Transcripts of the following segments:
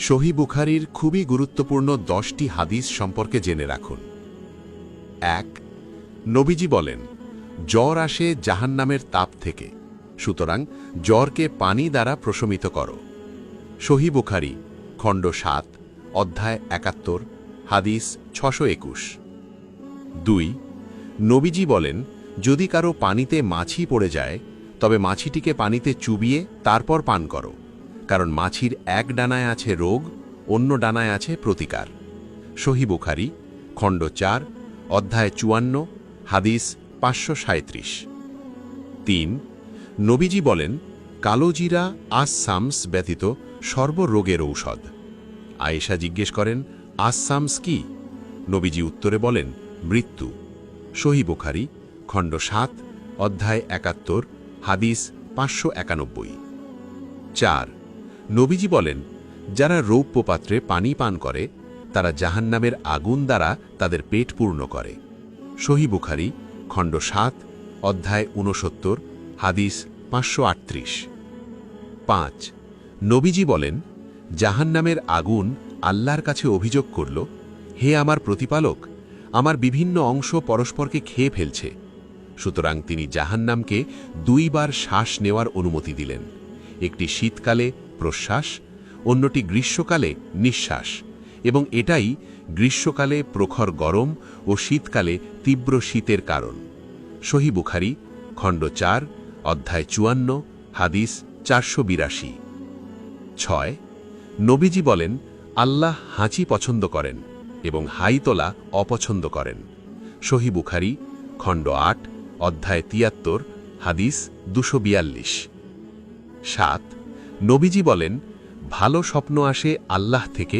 সহিহ বুখারীর খুবই গুরুত্বপূর্ণ 10টি হাদিস সম্পর্কে জেনে রাখুন। 1. নবীজি বলেন, জ্বর আসে জাহান্নামের তাপ থেকে, সুতরাং জ্বরকে পানি দ্বারা প্রশমিত করো। সহিহ বুখারী খণ্ড 7 অধ্যায় 71 হাদিস 621। 2. নবীজি বলেন, যদি কারো পানিতে মাছি পড়ে যায় তবে মাছিটিকে পানিতে চুবিয়ে তারপর পান করো, কারণ মাছির এক ডানায় আছে রোগ, অন্য ডানায় আছে প্রতিকার। সহিহ বুখারী খণ্ড 4 অধ্যায় 54 হাদিস 537। 3. নবীজি বলেন, কালোজিরা আস-সামস ব্যতীত সর্বরোগের ঔষধ। আয়েশা জিজ্ঞেস করেন, আস-সামস কি? নবীজি উত্তরে বলেন, মৃত্যু। সহিহ বুখারী খণ্ড 7 অধ্যায় 71 হাদিস 591। 4. নবীজি বলেন, যারা রৌপ্য পাত্রে পানি পান করে তারা জাহান্নামের আগুন দ্বারা তাদের পেট পূর্ণ করে। সহিহ বুখারী খণ্ড 7 অধ্যায় 69 হাদিস 538। 5. নবীজি বলেন, জাহান্নামের আগুন আল্লাহর কাছে অভিযোগ করল, হে আমার প্রতিপালক, আমার বিভিন্ন অংশ পরস্পরকে খেয়ে ফেলছে। সুতরাং তিনি জাহান্নামকে 2 বার শ্বাস নেওয়ার অনুমতি দিলেন, একটি শীতকালে প্রশ্বাস, অন্যটি গ্রীষ্মকালে নিঃশ্বাস, এবং এটাই গ্রীষ্মকালে প্রখর গরম ও শীতকালে তীব্র শীতের কারণ। সহিহ বুখারী খণ্ড 4 অধ্যায় 54 হাদিস 482। 6. নবীজি বলেন, আল্লাহ হাঁচি পছন্দ করেন এবং হাই তোলা অপছন্দ করেন। সহিহ বুখারী খণ্ড 8 অধ্যায় 73 হাদিস 242। 7. নবীজি বলেন, ভালো স্বপ্ন আসে আল্লাহ থেকে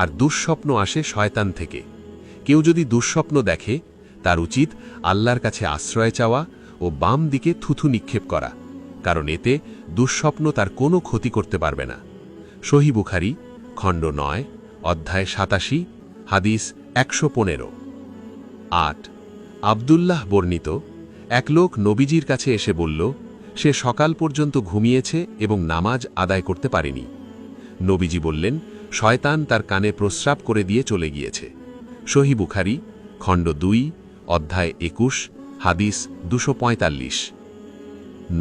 আর দুঃস্বপ্ন আসে শয়তান থেকে। কেউ যদি দুঃস্বপ্ন দেখে তার উচিত আল্লাহর কাছে আশ্রয় চাওয়া ও বাম দিকে থুথু নিক্ষেপ করা, কারণ এতে দুঃস্বপ্ন তার কোনো ক্ষতি করতে পারবে না। সহিহ বুখারী খণ্ড 9 অধ্যায় 87 হাদিস 115। 8. আব্দুল্লাহ বর্ণিত, এক লোক নবীজির কাছে এসে বলল, সে সকাল পর্যন্ত ঘুমিয়েছে এবং নামাজ আদায় করতে পারেনি। নবীজি বললেন, শয়তান তার কানে প্রস্রাব করে দিয়ে চলে গিয়েছে। সহিহ বুখারী খণ্ড 2 অধ্যায় 21 হাদিস 245।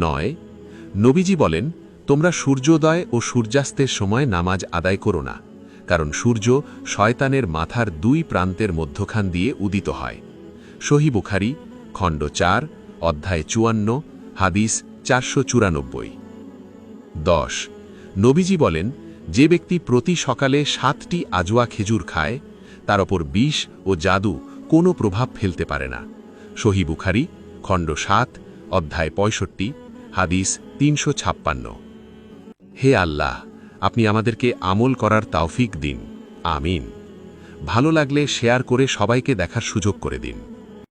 9. নবীজি বলেন, তোমরা সূর্যোদয় ও সূর্যাস্তের সময় নামাজ আদায় করো না, কারণ সূর্য শয়তানের মাথার 2 প্রান্তের মধ্যখান দিয়ে উদিত হয়। সহিহ বুখারী খণ্ড 4 অধ্যায় 54 হাদিস 494। 10. নবীজি বলেন, যে ব্যক্তি প্রতি সকালে 7টি আজওয়া খেজুর খায় তার ওপর বিষ ও জাদু কোনো প্রভাব ফেলতে পারে না। সহিহ বুখারী খণ্ড 7 অধ্যায় 65 হাদিস 356। হে আল্লাহ, আপনি আমাদেরকে আমল করার তৌফিক দিন। আমিন। ভালো লাগলে শেয়ার করে সবাইকে দেখার সুযোগ করে দিন।